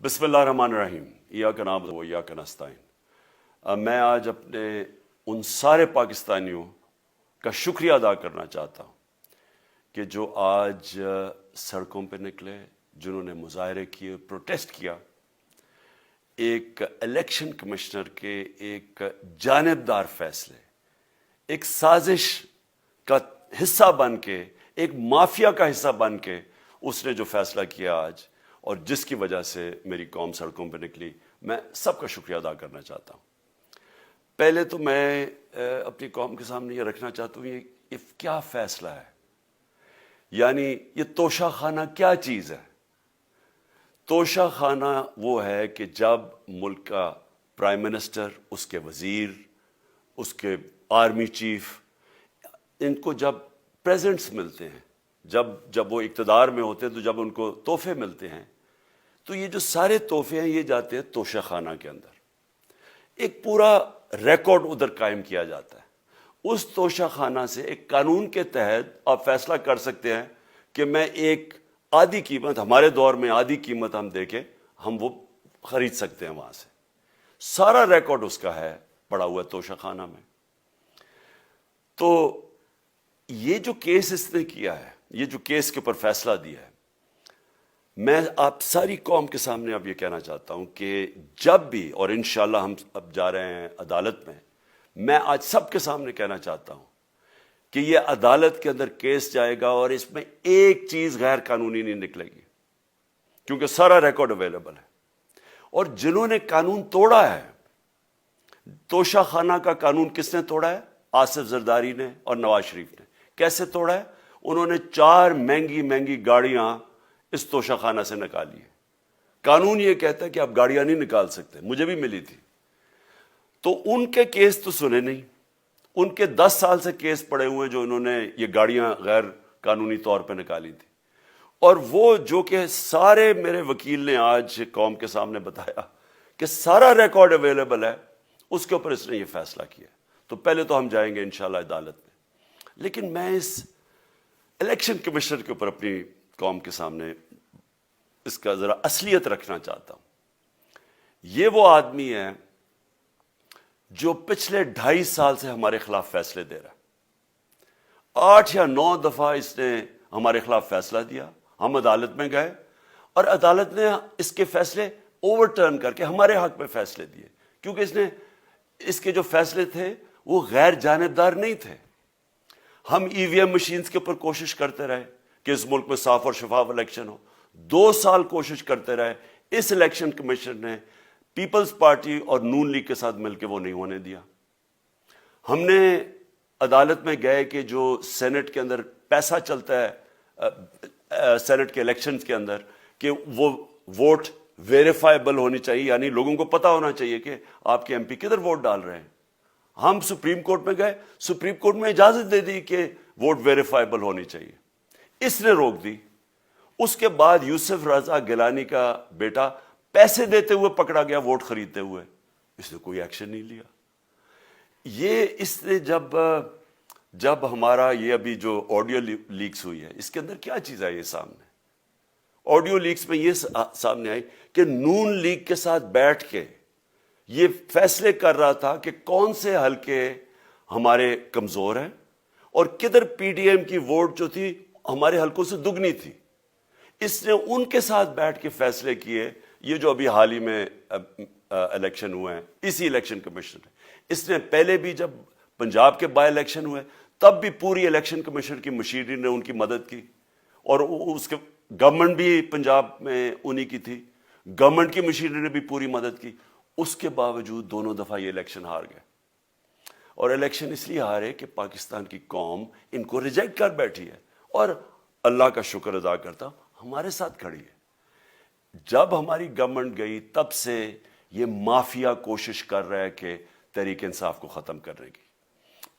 بسم اللہ الرحمن الرحیم ایاک نعبد و ایاک نستعین۔ میں آج اپنے ان سارے پاکستانیوں کا شکریہ ادا کرنا چاہتا ہوں کہ جو آج سڑکوں پہ نکلے، جنہوں نے مظاہرے کیے، پروٹیسٹ کیا، ایک الیکشن کمشنر کے ایک جانبدار فیصلے، ایک سازش کا حصہ بن کے، ایک مافیا کا حصہ بن کے اس نے جو فیصلہ کیا آج، اور جس کی وجہ سے میری قوم سڑکوں پہ نکلی، میں سب کا شکریہ ادا کرنا چاہتا ہوں۔ پہلے تو میں اپنی قوم کے سامنے یہ رکھنا چاہتا ہوں یہ کیا فیصلہ ہے، یعنی یہ توشہ خانہ کیا چیز ہے؟ توشہ خانہ وہ ہے کہ جب ملک کا پرائم منسٹر، اس کے وزیر، اس کے آرمی چیف، ان کو جب پریزنٹس ملتے ہیں، جب وہ اقتدار میں ہوتے ہیں، تو جب ان کو تحفے ملتے ہیں، تو یہ جو سارے تحفے ہیں یہ جاتے ہیں توشہ خانہ کے اندر۔ ایک پورا ریکارڈ ادھر قائم کیا جاتا ہے۔ اس توشہ خانہ سے ایک قانون کے تحت آپ فیصلہ کر سکتے ہیں کہ میں ایک آدھی قیمت، ہمارے دور میں آدھی قیمت ہم دے کے ہم وہ خرید سکتے ہیں وہاں سے۔ سارا ریکارڈ اس کا ہے پڑا ہوا ہے توشہ خانہ میں۔ تو یہ جو کیس اس نے کیا ہے، یہ جو کیس کے اوپر فیصلہ دیا ہے، میں آپ ساری قوم کے سامنے اب یہ کہنا چاہتا ہوں کہ جب بھی، اور انشاءاللہ ہم اب جا رہے ہیں عدالت میں آج سب کے سامنے کہنا چاہتا ہوں کہ یہ عدالت کے اندر کیس جائے گا اور اس میں ایک چیز غیر قانونی نہیں نکلے گی، کیونکہ سارا ریکارڈ اویلیبل ہے۔ اور جنہوں نے قانون توڑا ہے، توشہ خانہ کا قانون کس نے توڑا ہے؟ آصف زرداری نے اور نواز شریف نے۔ کیسے توڑا ہے؟ انہوں نے 4 مہنگی گاڑیاں اس توشہ خانہ سے نکالی ہے۔ قانون یہ کہتا ہے کہ آپ گاڑیاں نہیں نکال سکتے، مجھے بھی ملی تھی۔ تو ان کے کیس تو سنے نہیں، ان کے 10 سال سے کیس پڑے ہوئے جو انہوں نے یہ گاڑیاں غیر قانونی طور پہ نکالی تھی۔ اور وہ جو کہ سارے میرے وکیل نے آج قوم کے سامنے بتایا کہ سارا ریکارڈ اویلیبل ہے، اس کے اوپر اس نے یہ فیصلہ کیا۔ تو پہلے تو ہم جائیں گے انشاءاللہ عدالت میں، لیکن میں اس الیکشن کمشنر کے اوپر اپنی قوم کے سامنے اس کا ذرا اصلیت رکھنا چاہتا ہوں۔ یہ وہ آدمی ہے جو پچھلے 2.5 سال سے ہمارے خلاف فیصلے دے رہا ہے۔ 8 یا 9 دفعہ اس نے ہمارے خلاف فیصلہ دیا، ہم عدالت میں گئے اور عدالت نے اس کے فیصلے اوور ٹرن کر کے ہمارے حق میں فیصلے دیے، کیونکہ اس کے جو فیصلے تھے وہ غیر جانبدار نہیں تھے۔ ہم ای وی ایم مشینز کے اوپر کوشش کرتے رہے کہ اس ملک میں صاف اور شفاف الیکشن ہو، 2 سال کوشش کرتے رہے۔ اس الیکشن کمیشن نے پیپلز پارٹی اور نون لیگ کے ساتھ مل کے وہ نہیں ہونے دیا۔ ہم نے عدالت میں گئے کہ جو سینٹ کے اندر پیسہ چلتا ہے، سینٹ کے الیکشنز کے اندر، کہ وہ ووٹ ویریفائبل ہونی چاہیے، یعنی لوگوں کو پتہ ہونا چاہیے کہ آپ کے ایم پی کدھر ووٹ ڈال رہے ہیں۔ ہم سپریم کورٹ میں گئے، سپریم کورٹ میں اجازت دے دی کہ ووٹ ویریفائبل ہونی چاہیے، اس نے روک دی۔ اس کے بعد یوسف رضا گیلانی کا بیٹا پیسے دیتے ہوئے پکڑا گیا ووٹ خریدتے ہوئے، اس نے کوئی ایکشن نہیں لیا۔ یہ اس نے جب ہمارا یہ ابھی جو آڈیو لیکس ہوئی ہے، اس کے اندر کیا چیز آئی ہے سامنے؟ آڈیو لیکس میں یہ سامنے آئی کہ نون لیگ کے ساتھ بیٹھ کے یہ فیصلے کر رہا تھا کہ کون سے حلقے ہمارے کمزور ہیں اور کدھر پی ڈی ایم کی ووٹ جو تھی ہمارے حلقوں سے دگنی تھی۔ اس نے ان کے ساتھ بیٹھ کے فیصلے کیے۔ یہ جو ابھی حال ہی میں الیکشن ہوئے ہیں، اسی الیکشن کمیشن نے، اس نے پہلے بھی جب پنجاب کے بائی الیکشن ہوئے تب بھی پوری الیکشن کمیشن کی مشینری نے ان کی مدد کی، اور اس کے گورنمنٹ بھی پنجاب میں انہی کی تھی، گورنمنٹ کی مشینری نے بھی پوری مدد کی۔ اس کے باوجود دونوں دفعہ یہ الیکشن ہار گئے، اور الیکشن اس لیے ہارے کہ پاکستان کی قوم ان کو ریجیکٹ کر بیٹھی ہے، اور اللہ کا شکر ادا کرتا ہوں ہمارے ساتھ کھڑی ہے۔ جب ہماری گورنمنٹ گئی تب سے یہ مافیا کوشش کر رہا ہے کہ تحریک انصاف کو ختم کرنے کی۔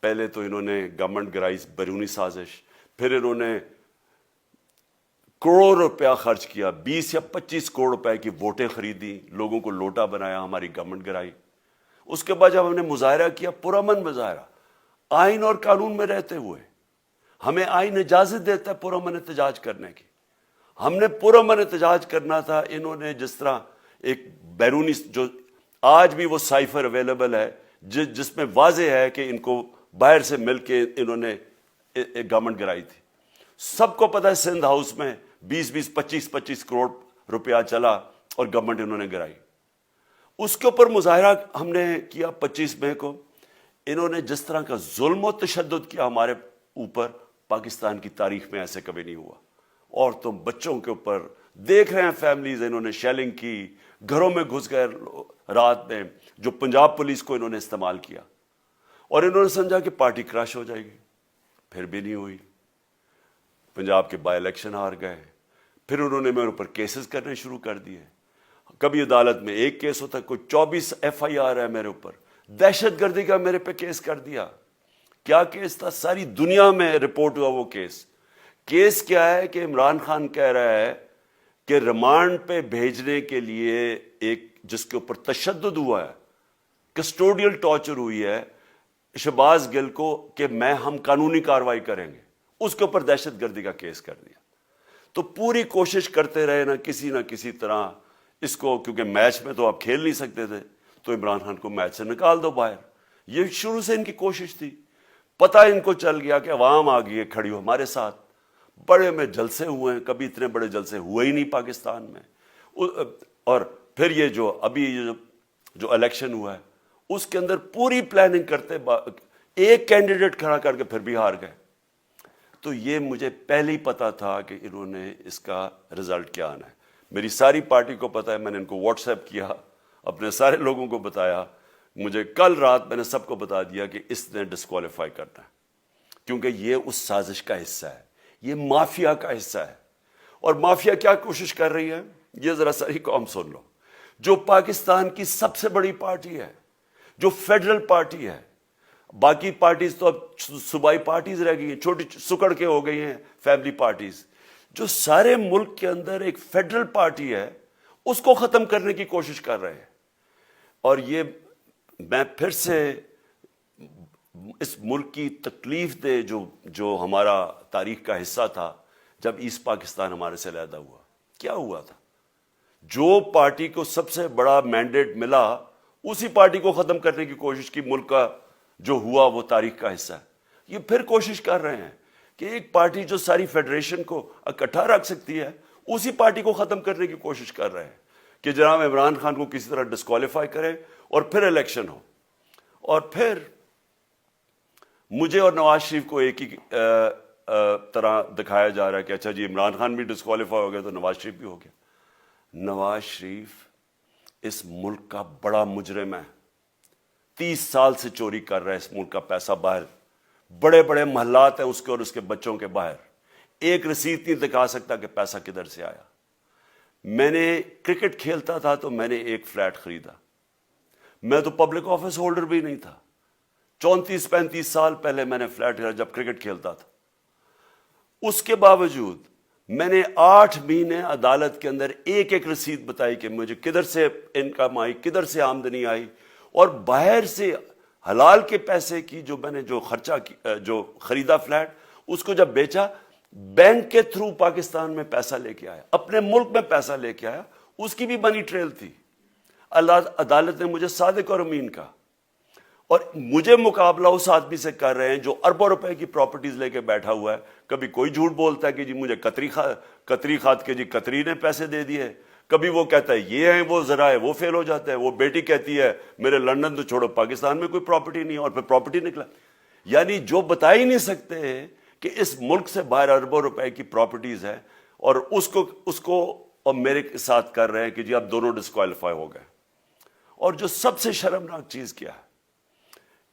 پہلے تو انہوں نے گورنمنٹ گرائی بیرونی سازش، پھر انہوں نے کروڑ روپیہ خرچ کیا، 20 یا 25 کروڑ روپے کی ووٹیں خریدی، لوگوں کو لوٹا بنایا، ہماری گورنمنٹ گرائی۔ اس کے بعد جب ہم نے مظاہرہ کیا، پرامن مظاہرہ، آئین اور قانون میں رہتے ہوئے، ہمیں آئین اجازت دیتا ہے پرامن احتجاج کرنے کی، ہم نے پرامن احتجاج کرنا تھا۔ انہوں نے جس طرح ایک بیرونی جو آج بھی وہ سائفر اویلیبل ہے جس میں واضح ہے کہ ان کو باہر سے مل کے انہوں نے ایک گورنمنٹ گرائی تھی. سب کو پتہ ہے سندھ ہاؤس میں 20 25 کروڑ روپیہ چلا اور گورنمنٹ انہوں نے گرائی. اس کے اوپر مظاہرہ ہم نے کیا 25 مئی کو. انہوں نے جس طرح کا ظلم و تشدد کیا ہمارے اوپر پاکستان کی تاریخ میں ایسے کبھی نہیں ہوا. عورتوں بچوں کے اوپر دیکھ رہے ہیں فیملیز, انہوں نے شیلنگ کی, گھروں میں گھس گئے رات میں, جو پنجاب پولیس کو انہوں نے استعمال کیا اور انہوں نے سمجھا کہ پارٹی کراش ہو جائے گی. پھر بھی نہیں ہوئی. پنجاب کے بائی الیکشن ہار گئے. پھر انہوں نے میرے اوپر کیسز کرنے شروع کر دیے. کبھی عدالت میں ایک کیس ہوتا, کوئی 24 FIR ہے میرے اوپر. دہشت گردی کا میرے پہ کیس کر دیا. کیا کیس تھا؟ ساری دنیا میں رپورٹ ہوا وہ کیس. کیس کیا ہے کہ عمران خان کہہ رہا ہے کہ ریمانڈ پہ بھیجنے کے لیے ایک جس کے اوپر تشدد ہوا ہے, کسٹوڈیل ٹارچر ہوئی ہے شہباز گل کو, کہ ہم قانونی کارروائی کریں گے. اس کے اوپر دہشت گردی کا کیس کر دیا. تو پوری کوشش کرتے رہے نہ کسی طرح اس کو, کیونکہ میچ میں تو آپ کھیل نہیں سکتے تھے, تو عمران خان کو میچ سے نکال دو باہر. یہ شروع سے ان کی کوشش تھی. پتہ ان کو چل گیا کہ عوام آ گئی ہے کھڑی ہو ہمارے ساتھ. بڑے میں جلسے ہوئے ہیں, کبھی اتنے بڑے جلسے ہوئے ہی نہیں پاکستان میں. اور پھر یہ ابھی جو الیکشن ہوا ہے اس کے اندر پوری پلاننگ کرتے ایک کینڈیڈیٹ کھڑا کر کے پھر بھی ہار گئے. تو یہ مجھے پہلے ہی پتا تھا کہ انہوں نے اس کا رزلٹ کیا آنا ہے. میری ساری پارٹی کو پتا ہے, میں نے ان کو واٹس ایپ کیا, اپنے سارے لوگوں کو بتایا. مجھے کل رات میں نے سب کو بتا دیا کہ اس نے ڈسکوالیفائی کرنا ہے, کیونکہ یہ اس سازش کا حصہ ہے, یہ مافیا کا حصہ ہے. اور مافیا کیا کوشش کر رہی ہے یہ ذرا ساری قوم سن لو. جو پاکستان کی سب سے بڑی پارٹی ہے, جو فیڈرل پارٹی ہے, باقی پارٹیز تو اب صوبائی پارٹیز رہ گئی ہیں, چھوٹی سکڑ کے ہو گئی ہیں فیملی پارٹیز. جو سارے ملک کے اندر ایک فیڈرل پارٹی ہے اس کو ختم کرنے کی کوشش کر رہے ہیں. اور یہ میں پھر سے اس ملک کی تکلیف دے جو ہمارا تاریخ کا حصہ تھا, جب ایسٹ پاکستان ہمارے سے علیحدہ ہوا, کیا ہوا تھا؟ جو پارٹی کو سب سے بڑا مینڈیٹ ملا اسی پارٹی کو ختم کرنے کی کوشش کی. ملک کا جو ہوا وہ تاریخ کا حصہ ہے. یہ پھر کوشش کر رہے ہیں کہ ایک پارٹی جو ساری فیڈریشن کو اکٹھا رکھ سکتی ہے اسی پارٹی کو ختم کرنے کی کوشش کر رہے ہیں کہ جناب عمران خان کو کسی طرح ڈسکوالیفائی کریں اور پھر الیکشن ہو. اور پھر مجھے اور نواز شریف کو ایک ہی طرح دکھایا جا رہا ہے کہ اچھا جی عمران خان بھی ڈسکوالیفائی ہو گیا تو نواز شریف بھی ہو گیا. نواز شریف اس ملک کا بڑا مجرم ہے. 30 سال سے چوری کر رہا ہے اس ملک کا پیسہ باہر. بڑے بڑے محلات ہیں اس کے اور اس کے بچوں کے باہر. ایک رسید نہیں دکھا سکتا کہ پیسہ کدھر سے آیا. میں نے کرکٹ کھیلتا تھا تو میں نے ایک فلیٹ خریدا. میں تو پبلک آفس ہولڈر بھی نہیں تھا. 34-35 سال پہلے میں نے فلیٹ خریدا جب کرکٹ کھیلتا تھا. اس کے باوجود میں نے 8 مہینے عدالت کے اندر ایک ایک رسید بتائی کہ مجھے کدھر سے انکم آئی, کدھر سے آمدنی آئی, اور باہر سے حلال کے پیسے کی میں نے جو خرچہ جو خریدا فلیٹ, اس کو جب بیچا بینک کے تھرو پاکستان میں پیسہ لے کے آیا, اپنے ملک میں پیسہ لے کے آیا. اس کی بھی منی ٹریل تھی. عدالت نے مجھے صادق اور امین کا, اور مجھے مقابلہ اس آدمی سے کر رہے ہیں جو اربوں روپے کی پراپرٹیز لے کے بیٹھا ہوا ہے. کبھی کوئی جھوٹ بولتا ہے کہ جی مجھے قطری خات کے جی قطری نے پیسے دے دیے, کبھی وہ کہتا ہے یہ ہیں وہ ذرائع, وہ فیل ہو جاتا ہے. وہ بیٹی کہتی ہے میرے لندن تو چھوڑو پاکستان میں کوئی پراپرٹی نہیں ہے, اور پھر پراپرٹی نکلا. یعنی جو بتا ہی نہیں سکتے کہ اس ملک سے باہر اربوں روپے کی پراپرٹیز ہے, اور اس کو اور میرے ساتھ کر رہے ہیں کہ جی آپ دونوں ڈسکوالیفائی ہو گئے. اور جو سب سے شرمناک چیز کیا ہے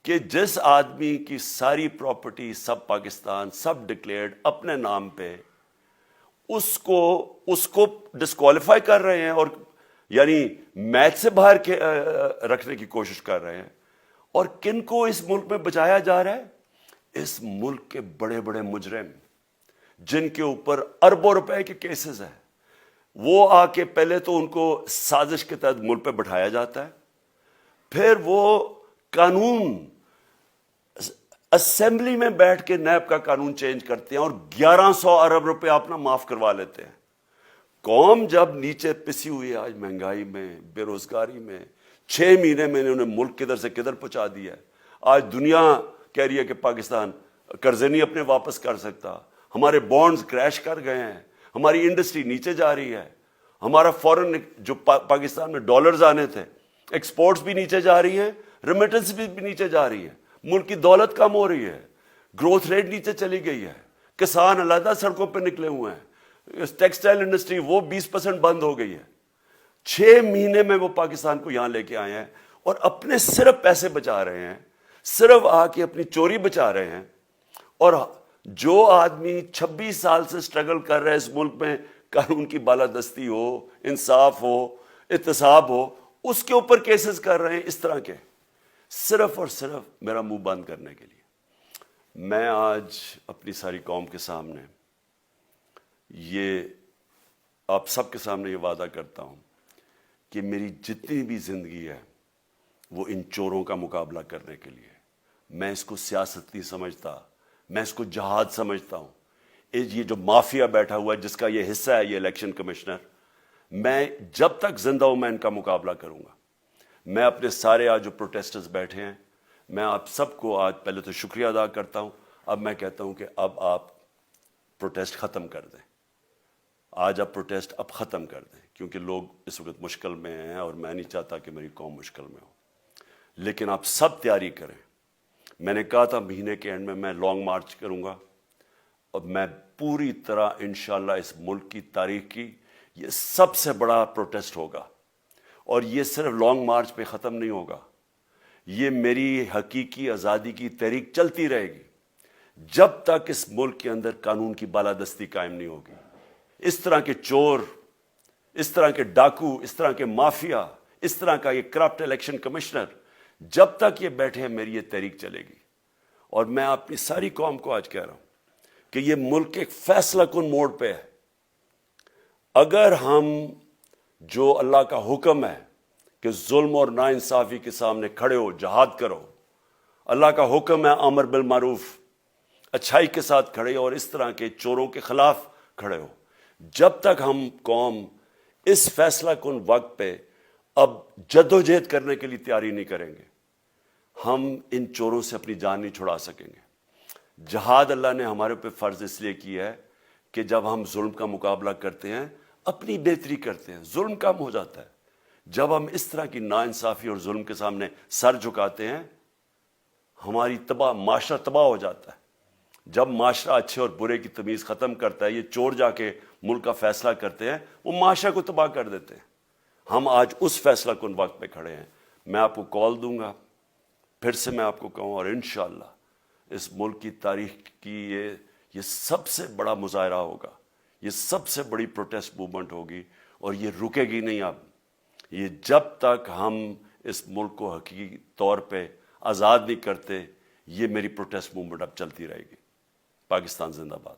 کہ جس آدمی کی ساری پراپرٹی سب پاکستان سب ڈکلیئرڈ اپنے نام پہ, اس کو ڈسکوالیفائی کر رہے ہیں, اور یعنی میچ سے باہر رکھنے کی کوشش کر رہے ہیں. اور کن کو اس ملک میں بچایا جا رہا ہے؟ اس ملک کے بڑے بڑے مجرم جن کے اوپر اربوں روپے کے کیسز ہیں, وہ آ کے پہلے تو ان کو سازش کے تحت ملک پہ بٹھایا جاتا ہے, پھر وہ قانون اسمبلی میں بیٹھ کے نیب کا قانون چینج کرتے ہیں اور 1100 ارب روپے اپنا معاف کروا لیتے ہیں. قوم جب نیچے پسی ہوئی ہے آج مہنگائی میں، بے روزگاری میں، 6 مہینے میں انہوں نے ملک کدھر سے کدھر پہنچا دیا ہے. آج دنیا کہہ رہی ہے کہ پاکستان قرضے نہیں اپنے واپس کر سکتا، ہمارے بانڈز کریش کر گئے ہیں، ہماری انڈسٹری نیچے جا رہی ہے، ہمارا فورن جو پاکستان میں ڈالرز آنے تھے ایکسپورٹس بھی نیچے جا رہی ہیں، ریمیٹنس بھی نیچے جا رہی ہے، ملک کی دولت کم ہو رہی ہے، گروتھ ریٹ نیچے چلی گئی ہے، کسان علیحدہ سڑکوں پہ نکلے ہوئے ہیں، ٹیکسٹائل انڈسٹری وہ 20% بند ہو گئی ہے. 6 مہینے میں وہ پاکستان کو یہاں لے کے آئے ہیں اور اپنے صرف پیسے بچا رہے ہیں، صرف آ کے اپنی چوری بچا رہے ہیں. اور جو آدمی 26 سال سے سٹرگل کر رہے ہیں اس ملک میں، قانون کی بالادستی ہو، انصاف ہو، احتساب ہو، اس کے اوپر کیسز کر رہے ہیں اس طرح کے، صرف اور صرف میرا منہ بند کرنے کے لیے. میں آج اپنی ساری قوم کے سامنے یہ آپ سب کے سامنے یہ وعدہ کرتا ہوں کہ میری جتنی بھی زندگی ہے وہ ان چوروں کا مقابلہ کرنے کے لیے. میں اس کو سیاست نہیں سمجھتا، میں اس کو جہاد سمجھتا ہوں. یہ جو مافیا بیٹھا ہوا ہے جس کا یہ حصہ ہے یہ الیکشن کمشنر، میں جب تک زندہ ہوں میں ان کا مقابلہ کروں گا. میں اپنے سارے آج جو پروٹیسٹرز بیٹھے ہیں، میں آپ سب کو آج پہلے تو شکریہ ادا کرتا ہوں. اب میں کہتا ہوں کہ اب آپ پروٹیسٹ ختم کر دیں. آج آپ پروٹیسٹ اب ختم کر دیں، کیونکہ لوگ اس وقت مشکل میں ہیں اور میں نہیں چاہتا کہ میری قوم مشکل میں ہو. لیکن آپ سب تیاری کریں. میں نے کہا تھا مہینے کے اینڈ میں لانگ مارچ کروں گا، اور میں پوری طرح انشاءاللہ اس ملک کی تاریخ کی یہ سب سے بڑا پروٹیسٹ ہوگا. اور یہ صرف لانگ مارچ پہ ختم نہیں ہوگا، یہ میری حقیقی آزادی کی تحریک چلتی رہے گی جب تک اس ملک کے اندر قانون کی بالادستی قائم نہیں ہوگی. اس طرح کے چور، اس طرح کے ڈاکو، اس طرح کے مافیا، اس طرح کا یہ کرپٹ الیکشن کمشنر جب تک یہ بیٹھے ہیں میری یہ تحریک چلے گی. اور میں اپنی ساری قوم کو آج کہہ رہا ہوں کہ یہ ملک ایک فیصلہ کن موڑ پہ ہے. اگر ہم جو اللہ کا حکم ہے کہ ظلم اور ناانصافی کے سامنے کھڑے ہو، جہاد کرو، اللہ کا حکم ہے امر بالمعروف، اچھائی کے ساتھ کھڑے ہو اور اس طرح کے چوروں کے خلاف کھڑے ہو، جب تک ہم قوم اس فیصلہ کن وقت پہ اب جدوجہد کرنے کے لیے تیاری نہیں کریں گے، ہم ان چوروں سے اپنی جان نہیں چھڑا سکیں گے. جہاد اللہ نے ہمارے پہ فرض اس لیے کیا ہے کہ جب ہم ظلم کا مقابلہ کرتے ہیں اپنی بہتری کرتے ہیں، ظلم کم ہو جاتا ہے. جب ہم اس طرح کی ناانصافی اور ظلم کے سامنے سر جھکاتے ہیں ہماری معاشرہ تباہ ہو جاتا ہے. جب معاشرہ اچھے اور برے کی تمیز ختم کرتا ہے، یہ چور جا کے ملک کا فیصلہ کرتے ہیں، وہ معاشرہ کو تباہ کر دیتے ہیں. ہم آج اس فیصلہ کن وقت پہ کھڑے ہیں. میں آپ کو کال دوں گا، پھر سے میں آپ کو کہوں، اور انشاءاللہ اس ملک کی تاریخ کی یہ سب سے بڑا مظاہرہ ہوگا، یہ سب سے بڑی پروٹیسٹ موومنٹ ہوگی، اور یہ رکے گی نہیں. اب یہ جب تک ہم اس ملک کو حقیقی طور پہ آزاد نہیں کرتے، یہ میری پروٹیسٹ موومنٹ اب چلتی رہے گی. پاکستان زندہ باد.